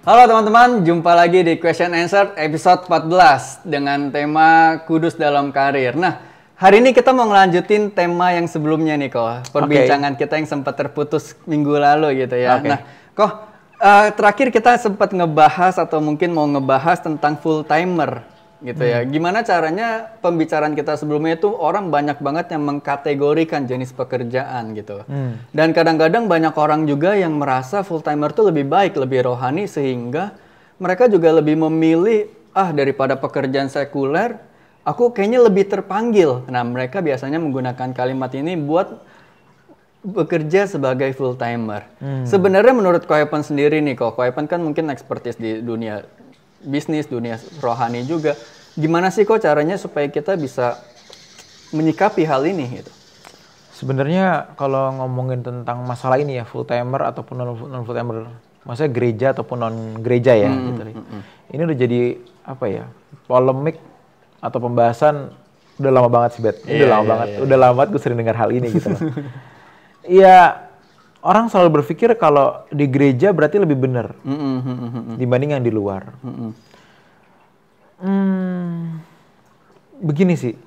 Halo teman-teman, jumpa lagi di Question Answer episode 14 dengan tema Kudus dalam Karir. Nah, hari ini kita mau ngelanjutin tema yang sebelumnya nih kok, perbincangan kita yang sempat terputus minggu lalu gitu ya. Nah, kok terakhir kita sempat ngebahas atau mungkin mau ngebahas tentang full timer gitu ya. Gimana caranya pembicaraan kita sebelumnya itu orang banyak banget yang mengkategorikan jenis pekerjaan gitu. Dan kadang-kadang banyak orang juga yang merasa full timer tuh lebih baik, lebih rohani sehingga mereka juga lebih memilih daripada pekerjaan sekuler, aku kayaknya lebih terpanggil. Nah, mereka biasanya menggunakan kalimat ini buat bekerja sebagai full timer. Sebenarnya menurut Ko Evan sendiri nih Ko Evan kan mungkin expertise di dunia bisnis, dunia rohani juga. Gimana sih kok caranya supaya kita bisa menyikapi hal ini gitu? Sebenarnya kalau ngomongin tentang masalah ini ya, full timer ataupun non full timer, maksudnya gereja ataupun non gereja ya gitu. Ini udah jadi apa ya? Polemik atau pembahasan udah lama banget sih, Bet. Udah lama banget. Udah lama banget gue sering dengar hal ini gitu loh. Iya, orang selalu berpikir kalau di gereja berarti lebih benar dibanding yang di luar. Begini sih,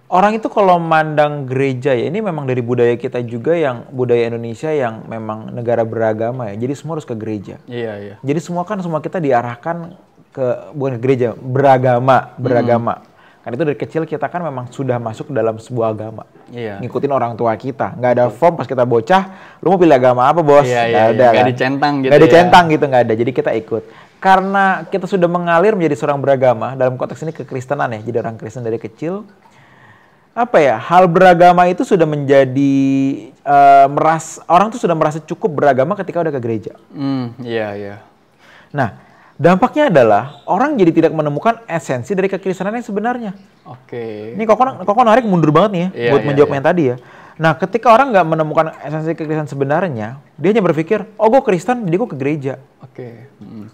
orang itu kalau mandang gereja ya, ini memang dari budaya kita juga yang budaya Indonesia yang memang negara beragama ya. Jadi semua harus ke gereja. Iya. Jadi semua kita diarahkan bukan ke gereja, beragama. Karena itu dari kecil kita kan memang sudah masuk dalam sebuah agama. Ngikutin orang tua kita. Nggak ada form pas kita bocah, lu mau pilih agama apa bos? Nggak ada kan? Nggak dicentang gitu. Nggak dicentang gitu, nggak ada. Jadi kita ikut. Karena kita sudah mengalir menjadi seorang beragama, dalam konteks ini kekristenan ya, jadi orang Kristen dari kecil, hal beragama itu sudah menjadi, orang tuh sudah merasa cukup beragama ketika udah ke gereja. Iya. Nah, dampaknya adalah orang jadi tidak menemukan esensi dari kekristenan yang sebenarnya. Ini Koko narik mundur banget nih ya, buat menjawab yang tadi ya. Nah, ketika orang nggak menemukan esensi kekristenan sebenarnya, dia hanya berpikir, gue Kristen, jadi gue ke gereja.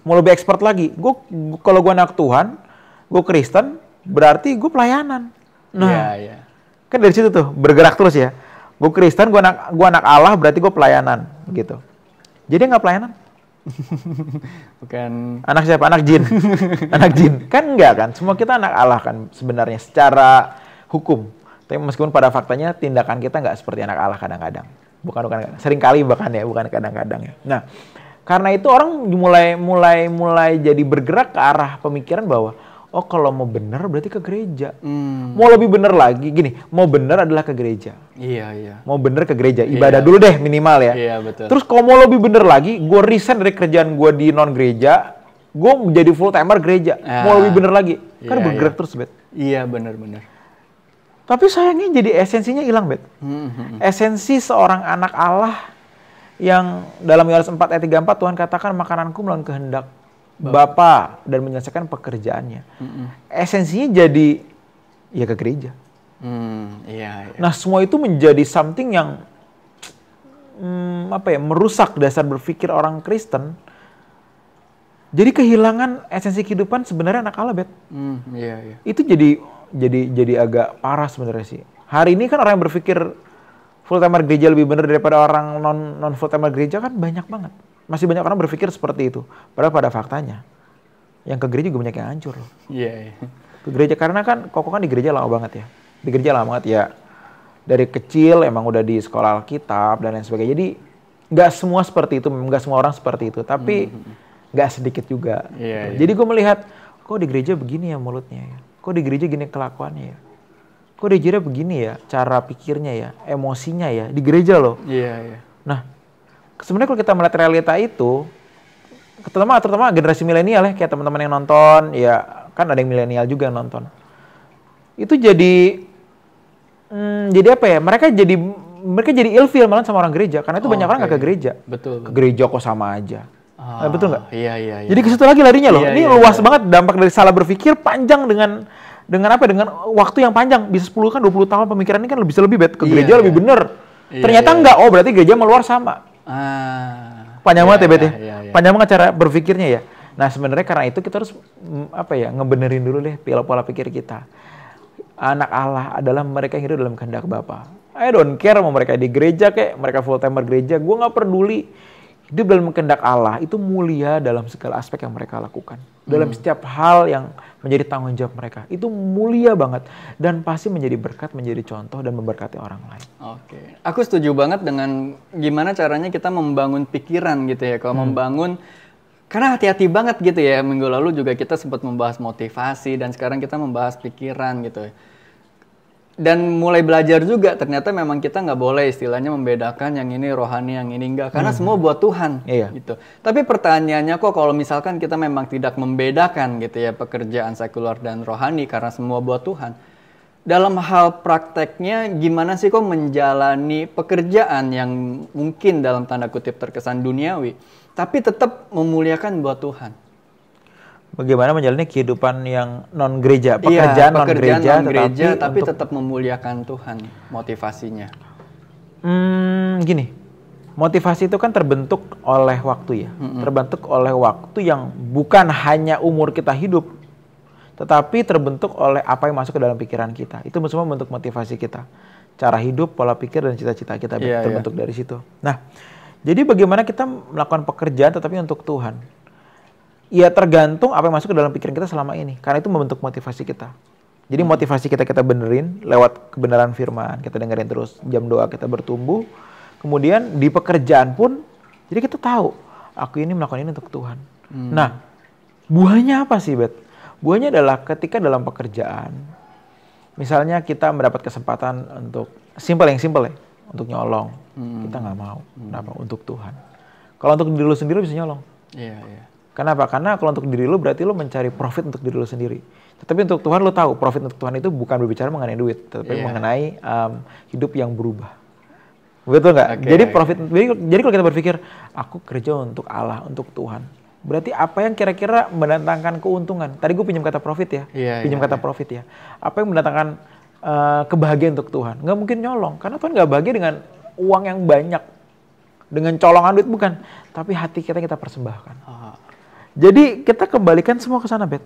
Mau lebih expert lagi, kalau gue anak Tuhan, gue Kristen, berarti gue pelayanan. Nah, kan dari situ tuh bergerak terus ya. Gue Kristen, gue anak Allah, berarti gue pelayanan gitu. Jadi nggak pelayanan. Bukan anak siapa? Anak jin. Anak jin. Kan enggak kan? Semua kita anak Allah kan sebenarnya secara hukum. Tapi meskipun pada faktanya tindakan kita nggak seperti anak Allah kadang-kadang. Bukan seringkali bahkan ya, bukan kadang-kadang ya. Nah, karena itu orang mulai jadi bergerak ke arah pemikiran bahwa kalau mau benar berarti ke gereja. Mau lebih benar lagi gini, mau benar adalah ke gereja. Iya. Mau benar ke gereja, ibadah dulu deh minimal ya. Iya, betul. Terus kalau mau lebih benar lagi, gue resign dari kerjaan gue di non gereja, gue menjadi full timer gereja. Mau lebih benar lagi, kan bergerak terus, Bet. Iya, benar. Tapi sayangnya jadi esensinya hilang, Bet. Esensi seorang anak Allah yang dalam Yohanes 4 ayat 34 Tuhan katakan makananku melakukan kehendak Bapa dan menyelesaikan pekerjaannya. Esensinya jadi ya ke gereja. Iya. Nah, semua itu menjadi something yang merusak dasar berpikir orang Kristen. Jadi kehilangan esensi kehidupan sebenarnya anak Allah, Bet. Iya. Itu jadi agak parah sebenarnya sih. Hari ini kan orang yang berpikir full timer gereja lebih benar daripada orang non full timer gereja kan banyak banget. Masih banyak orang berpikir seperti itu. Padahal pada faktanya yang ke gereja juga banyak yang hancur loh. Iya. Ke gereja karena kan Koko kan di gereja lama banget ya. Di gereja lama banget ya. Dari kecil emang udah di sekolah Alkitab dan lain sebagainya. Jadi nggak semua seperti itu, nggak semua orang seperti itu. Tapi nggak sedikit juga. Iya. Jadi gue melihat kok di gereja begini ya mulutnya ya. Kok di gereja gini kelakuannya ya. Kok di gereja begini ya cara pikirnya ya, emosinya ya. Di gereja loh. Iya. Nah, sebenarnya kalau kita melihat realita itu, terutama generasi milenial ya, kayak teman-teman yang nonton, ya kan ada yang milenial juga yang nonton. Itu jadi Mereka jadi ilfeel malah sama orang gereja, karena itu banyak orang nggak ke gereja. Betul. Ke gereja kok sama aja. Betul nggak? Iya. Jadi ke situ lagi larinya loh. Ini luas banget dampak dari salah berpikir panjang dengan waktu yang panjang, bisa 10 kan 20 tahun pemikiran ini kan bisa lebih Bet ke gereja lebih bener. Ternyata enggak, berarti gereja sama luar sama. Panjang banget ya Bet ya. Panjang banget cara berpikirnya ya. Nah, sebenarnya karena itu kita harus ngebenerin dulu deh pola pikir kita. Anak Allah adalah mereka yang hidup dalam kehendak Bapa. I don't care mau mereka di gereja kayak mereka full timer gereja, gue nggak peduli. hidup dalam kehendak Allah itu mulia dalam segala aspek yang mereka lakukan. Dalam setiap hal yang menjadi tanggung jawab mereka. Itu mulia banget. Dan pasti menjadi berkat, menjadi contoh, dan memberkati orang lain. Oke. Aku setuju banget dengan gimana caranya kita membangun pikiran gitu ya. Kalau membangun, karena hati-hati banget gitu ya. Minggu lalu juga kita sempat membahas motivasi, dan sekarang kita membahas pikiran gitu ya. Dan mulai belajar juga, ternyata memang kita nggak boleh istilahnya membedakan yang ini rohani, yang ini enggak. Karena semua buat Tuhan, gitu. Tapi pertanyaannya kok kalau misalkan kita memang tidak membedakan gitu ya, pekerjaan sekuler dan rohani karena semua buat Tuhan. Dalam hal prakteknya, gimana sih kok menjalani pekerjaan yang mungkin dalam tanda kutip terkesan duniawi, tapi tetap memuliakan buat Tuhan? Bagaimana menjalani kehidupan yang non gereja, pekerjaan non gereja, tapi tetap memuliakan Tuhan, motivasinya. Gini, motivasi itu kan terbentuk oleh waktu ya, terbentuk oleh waktu yang bukan hanya umur kita hidup, tetapi terbentuk oleh apa yang masuk ke dalam pikiran kita. Itu semua bentuk motivasi kita, cara hidup, pola pikir, dan cita-cita kita terbentuk dari situ. Nah, jadi bagaimana kita melakukan pekerjaan tetapi untuk Tuhan? Ya tergantung apa yang masuk ke dalam pikiran kita selama ini. Karena itu membentuk motivasi kita. Jadi motivasi kita benerin lewat kebenaran firman. Kita dengerin terus, jam doa kita bertumbuh. Kemudian di pekerjaan pun, jadi kita tahu, aku ini melakukan ini untuk Tuhan. Nah, buahnya apa sih, Bet? Buahnya adalah ketika dalam pekerjaan, misalnya kita mendapat kesempatan untuk, simple ya, untuk nyolong. Kita nggak mau. Kenapa? Untuk Tuhan. Kalau untuk diri lu sendiri bisa nyolong. Iya. Kenapa? Karena kalau untuk diri lu berarti lu mencari profit untuk diri lu sendiri. Tetapi untuk Tuhan lu tahu, profit untuk Tuhan itu bukan berbicara mengenai duit, tetapi mengenai hidup yang berubah. Betul nggak? Jadi profit. Jadi kalau kita berpikir, aku kerja untuk Allah, untuk Tuhan. Berarti apa yang kira-kira mendatangkan keuntungan? Tadi gue pinjam kata profit ya. Profit ya. Apa yang mendatangkan kebahagiaan untuk Tuhan? Nggak mungkin nyolong, karena Tuhan nggak bahagia dengan uang yang banyak, dengan colongan duit, bukan. Tapi hati kita persembahkan. Jadi kita kembalikan semua ke sana, Bet.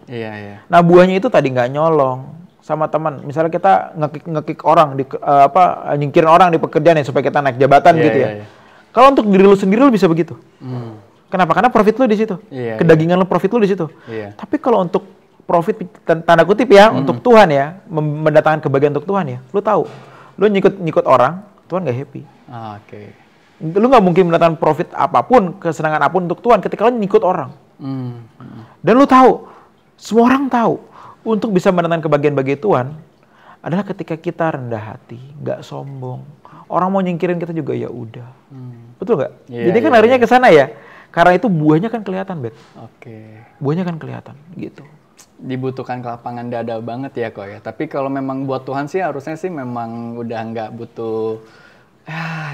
Nah, buahnya itu tadi nggak nyolong sama teman. Misalnya kita nge-kick orang, nyingkirin orang di pekerjaan ya, supaya kita naik jabatan gitu ya. Kalau untuk diri lu sendiri lu bisa begitu. Kenapa? Karena profit lu di situ. Kedagingan lu, profit lu di situ. Tapi kalau untuk profit tanda kutip ya, untuk Tuhan ya, mendatangkan kebahagiaan untuk Tuhan ya, lu tahu, lu nyikut orang, Tuhan nggak happy. Lu nggak mungkin mendatangkan profit apapun, kesenangan apapun untuk Tuhan ketika lu nyikut orang. Dan lu tahu, semua orang tahu, untuk bisa mendatangkan kebahagiaan bagi Tuhan adalah ketika kita rendah hati, nggak sombong. Orang mau nyingkirin kita juga ya udah. Betul nggak? Jadi kan larinya ke sana ya. Karena itu buahnya kan kelihatan, Bet. Buahnya kan kelihatan gitu. Dibutuhkan kelapangan dada banget ya kok ya. Tapi kalau memang buat Tuhan sih harusnya sih memang udah nggak butuh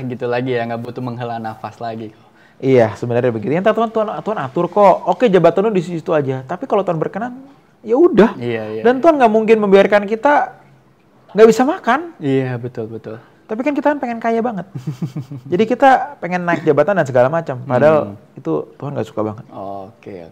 gitu lagi ya, nggak butuh menghela nafas lagi kok. Iya, sebenarnya begitu. Yang Tuhan atur kok. Oke, jabatan lu di situ aja. Tapi kalau Tuhan berkenan, ya udah. Dan Tuhan nggak mungkin membiarkan kita nggak bisa makan. Iya, betul. Tapi kan kita pengen kaya banget. Jadi kita pengen naik jabatan dan segala macam. Padahal itu Tuhan nggak suka banget. Oke.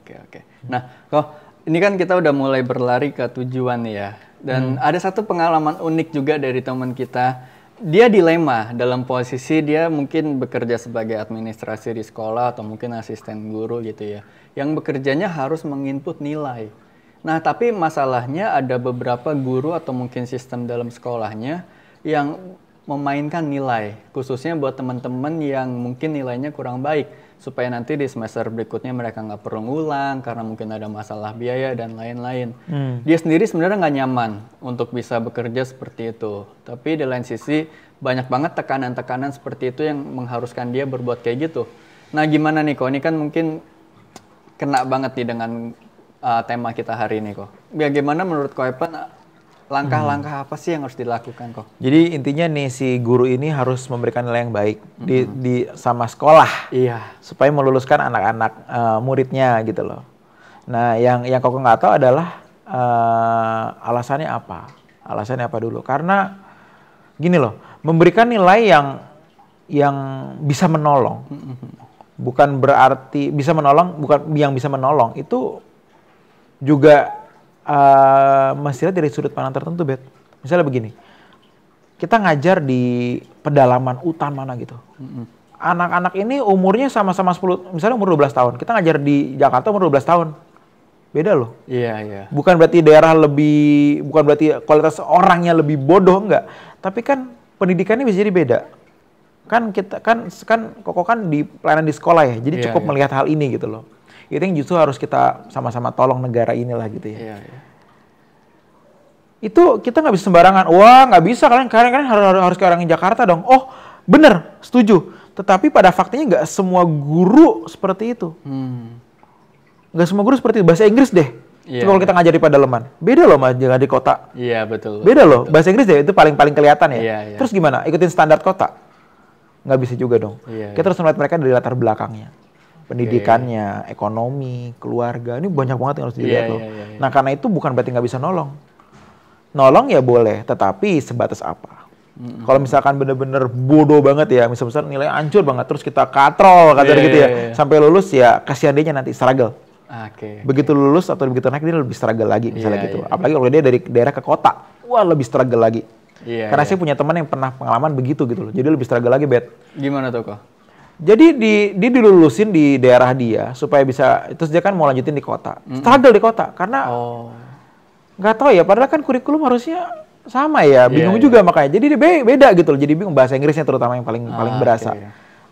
Nah, kok ini kan kita udah mulai berlari ke tujuan ya. Dan ada satu pengalaman unik juga dari teman kita. Dia dilema dalam posisi dia mungkin bekerja sebagai administrasi di sekolah atau mungkin asisten guru gitu ya. Yang bekerjanya harus menginput nilai. Nah, tapi masalahnya ada beberapa guru atau mungkin sistem dalam sekolahnya yang memainkan nilai. Khususnya buat teman-teman yang mungkin nilainya kurang baik. Supaya nanti di semester berikutnya mereka nggak perlu ngulang karena mungkin ada masalah biaya dan lain-lain. Dia sendiri sebenarnya nggak nyaman untuk bisa bekerja seperti itu. Tapi di lain sisi banyak banget tekanan-tekanan seperti itu yang mengharuskan dia berbuat kayak gitu. Nah gimana nih kok? Ini kan mungkin kena banget nih dengan tema kita hari ini kok. Bagaimana menurut Ko Evan langkah-langkah apa sih yang harus dilakukan kok? Jadi intinya nih si guru ini harus memberikan nilai yang baik di sama sekolah, supaya meluluskan anak-anak muridnya gitu loh. Nah yang Koko nggak tahu adalah alasannya apa? Alasannya apa dulu? Karena gini loh, memberikan nilai yang bisa menolong, bukan berarti bisa menolong, bukan yang bisa menolong itu juga mestinya dari sudut pandang tertentu, Bet. Misalnya begini, kita ngajar di pedalaman hutan mana gitu. anak-anak ini umurnya sama-sama 10, misalnya umur 12 tahun. Kita ngajar di Jakarta umur 12 tahun. Beda loh. Iya. Bukan berarti daerah lebih, bukan berarti kualitas orangnya lebih bodoh, enggak. Tapi kan pendidikannya bisa jadi beda. Kan kita kan Koko kan di pelayanan di sekolah ya. Jadi cukup melihat hal ini gitu loh. Itu yang justru harus kita sama-sama tolong negara inilah gitu ya. Iya. Itu kita nggak bisa sembarangan. Wah, nggak bisa, kalian harus ke orang Jakarta dong. Oh, bener, setuju. Tetapi pada faktanya nggak semua guru seperti itu. Nggak semua guru seperti itu. Bahasa Inggris deh. Coba kalau kita ngajar di pedalaman. Beda loh mas, jangan di kota. Iya, betul. Beda loh. Bahasa Inggris deh, itu paling kelihatan ya. Iya. Terus gimana? Ikutin standar kota? Nggak bisa juga dong. Kita harus melihat mereka dari latar belakangnya. Pendidikannya, ekonomi, keluarga. Ini banyak banget yang harus dilihat loh. Nah, karena itu bukan berarti nggak bisa nolong. Nolong ya boleh, tetapi sebatas apa? Kalau misalkan bener-bener bodoh banget ya, misalnya nilai hancur banget, terus kita katrol, gitu ya, sampai lulus ya, kasihan dia nanti struggle. Begitu lulus atau begitu naik, dia lebih struggle lagi, misalnya gitu. Apalagi kalau dia dari daerah ke kota, wah lebih struggle lagi. Karena saya punya teman yang pernah pengalaman begitu gitu loh, jadi lebih struggle lagi, Bet. Gimana tuh kok? Jadi dia dilulusin di daerah dia, supaya bisa, terus dia kan mau lanjutin di kota. Struggle di kota, karena nggak tahu ya, padahal kan kurikulum harusnya sama ya, bingung juga makanya. Jadi dia beda gitu loh, jadi bingung bahasa Inggrisnya terutama yang paling berasa.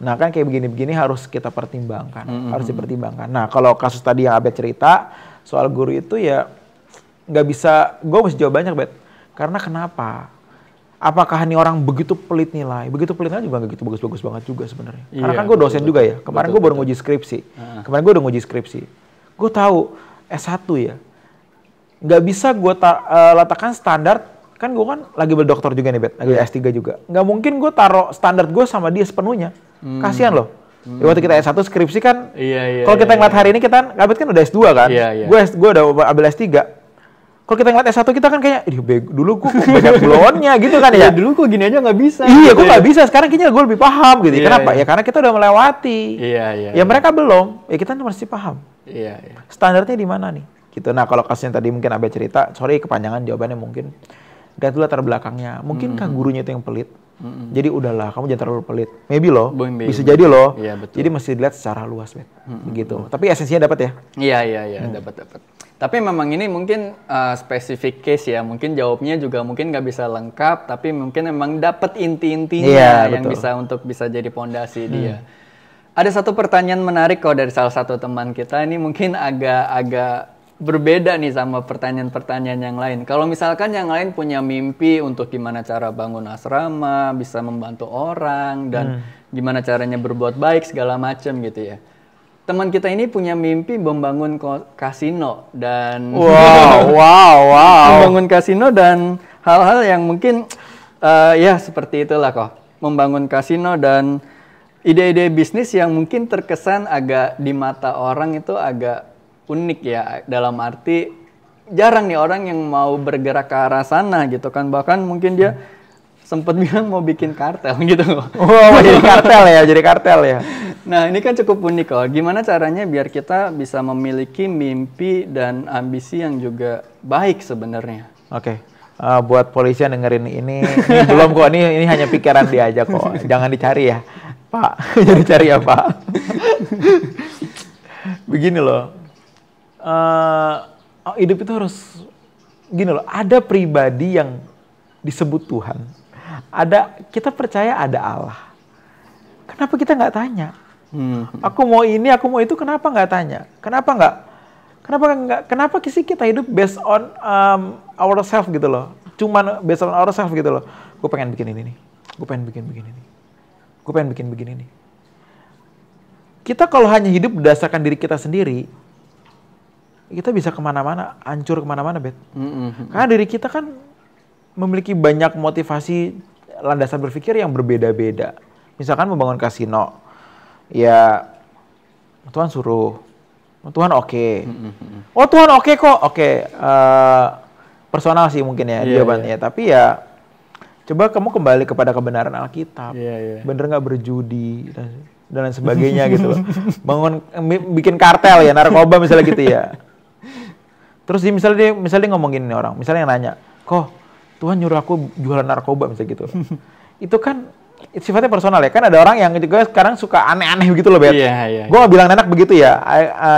Nah kan kayak begini-begini harus kita pertimbangkan, harus dipertimbangkan. Nah kalau kasus tadi yang Abed cerita soal guru itu ya nggak bisa, gue mesti jawab banyak, Bet. Karena kenapa? Apakah ini orang begitu pelit nilai juga nggak gitu bagus-bagus banget juga sebenarnya. Karena kan gue dosen juga ya. Kemarin gue baru nguji skripsi. Gue tahu S1 ya. Nggak bisa gue letakkan standar, kan gue kan lagi berdokter juga nih, Bet. Lagi S3 juga. Nggak mungkin gue taruh standar gue sama dia sepenuhnya. Kasian loh. Waktu kita S1 skripsi kan, kalau kita ngeliat hari ini, Abed kan udah S2 kan? Gue udah ambil S3. Kalau kita ngeliat S1 kita kan kayak, dulu gue banyak belonnya gitu kan ya. Dulu kok gini aja nggak bisa. Iya, gue nggak bisa. Sekarang kayaknya gue lebih paham gitu. Kenapa? Ya karena kita udah melewati. Ya mereka belum. Ya kita mesti paham. Standarnya di mana nih? Gitu. Nah kalau kasusnya tadi mungkin Abed cerita, sorry kepanjangan jawabannya mungkin. Lihat dulu latar belakangnya. Mungkinkah gurunya itu yang pelit? Jadi udahlah, kamu jangan terlalu pelit. Maybe loh, bisa jadi loh. Jadi mesti dilihat secara luas, Bet. Begitu. Tapi esensinya dapat ya? Iya, dapat. Tapi memang ini mungkin spesifik case ya, mungkin jawabnya juga mungkin nggak bisa lengkap, tapi mungkin memang dapat inti-intinya yang bisa jadi pondasi dia. Ada satu pertanyaan menarik kok dari salah satu teman kita, ini mungkin agak berbeda nih sama pertanyaan-pertanyaan yang lain. Kalau misalkan yang lain punya mimpi untuk gimana cara bangun asrama, bisa membantu orang, dan gimana caranya berbuat baik segala macam gitu ya. Teman kita ini punya mimpi membangun kasino dan membangun kasino dan hal-hal yang mungkin ya seperti itulah kok. Membangun kasino dan ide-ide bisnis yang mungkin terkesan agak di mata orang itu agak unik ya, dalam arti jarang nih orang yang mau bergerak ke arah sana gitu kan. Bahkan mungkin dia sempat bilang mau bikin kartel gitu. Jadi kartel ya. Nah ini kan cukup unik kok. Gimana caranya biar kita bisa memiliki mimpi dan ambisi yang juga baik sebenarnya? Oke. Buat polisi yang dengerin ini belum kok, ini hanya pikiran dia aja kok. Jangan dicari ya, Pak. Jangan dicari ya, Pak. Begini loh. Hidup itu harus gini loh. Ada pribadi yang disebut Tuhan. Kita percaya ada Allah. Kenapa kita nggak tanya? Aku mau ini, aku mau itu, kenapa nggak tanya? Kenapa sih kita hidup based on ourselves gitu loh? Cuman based on ourselves gitu loh. Gue pengen bikin ini nih. Gue pengen bikin begini nih. Gue pengen bikin begini nih. Kita kalau hanya hidup berdasarkan diri kita sendiri, kita bisa kemana-mana, hancur kemana-mana, Bet. Karena diri kita kan memiliki banyak motivasi, landasan berpikir yang berbeda-beda. Misalkan membangun kasino, ya Tuhan suruh, Tuhan oke. Oh Tuhan oke kok, oke. Personal sih mungkin ya jawabannya. Tapi ya coba kamu kembali kepada kebenaran Alkitab. Bener nggak berjudi dan lain sebagainya gitu loh. Bikin kartel ya, narkoba misalnya gitu ya. Terus misalnya dia ngomongin orang, misalnya yang nanya, kok Tuhan nyuruh aku jualan narkoba misalnya gitu. Itu kan sifatnya personal ya. Kan ada orang yang juga sekarang suka aneh-aneh begitu loh, Bet. Iya. Gue gak bilang enak begitu ya.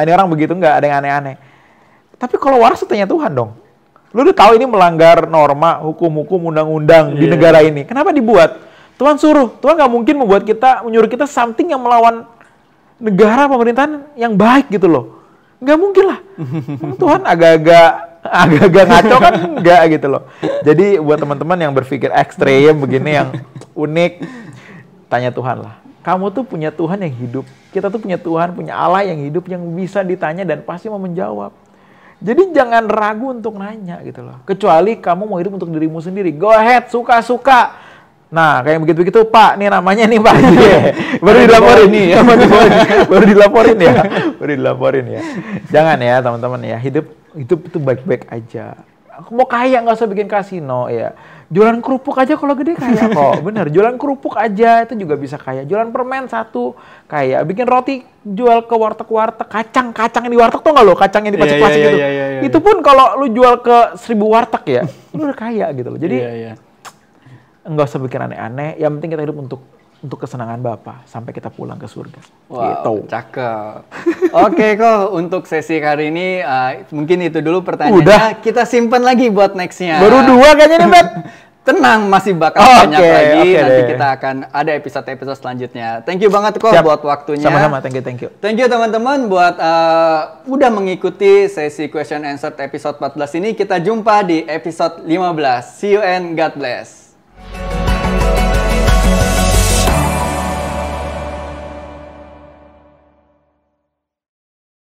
Ini orang begitu, nggak ada yang aneh-aneh. Tapi kalau waras tanya Tuhan dong. Lu udah tahu ini melanggar norma, hukum-hukum, undang-undang di negara ini. Kenapa dibuat? Tuhan suruh. Tuhan nggak mungkin menyuruh kita something yang melawan negara pemerintahan yang baik gitu loh. Nggak mungkin lah. Tuhan agak-agak ngaco kan enggak gitu loh. Jadi buat teman-teman yang berpikir ekstrem begini yang unik, tanya Tuhan lah. Kamu tuh punya Tuhan yang hidup. Kita tuh punya Tuhan, punya Allah yang hidup yang bisa ditanya dan pasti mau menjawab. Jadi jangan ragu untuk nanya gitu loh. Kecuali kamu mau hidup untuk dirimu sendiri. Go ahead, suka-suka. Nah, kayak begitu-begitu, Pak, nih namanya nih Pak. Baru dilaporin nih. Baru dilaporin ya. Jangan ya, teman-teman ya. Hidup itu baik-baik aja. Aku mau kaya nggak usah bikin kasino ya. Jualan kerupuk aja kalau gede kaya kok. Bener, jualan kerupuk aja itu juga bisa kaya. Jualan permen satu kaya. Bikin roti jual ke warteg-warteg. Kacang yang di warteg tuh nggak lo? Kacang yang di plastik-plastik gitu. Itu pun kalau lu jual ke 1000 warteg ya, lu udah kaya gitu loh. Jadi nggak usah bikin aneh-aneh, yang penting kita hidup untuk kesenangan Bapa sampai kita pulang ke surga. Wow, gitu. Cakep. Oke kok, untuk sesi kali ini mungkin itu dulu pertanyaannya. Udah. Kita simpan lagi buat nextnya. Baru 2 kayaknya nih, Bet. Tenang, masih bakal banyak lagi. Nanti kita akan ada episode-episode selanjutnya. Thank you banget kok buat waktunya. Sama-sama, thank you. Thank you teman-teman buat udah mengikuti sesi question answer episode 14 ini. Kita jumpa di episode 15. See you and God bless.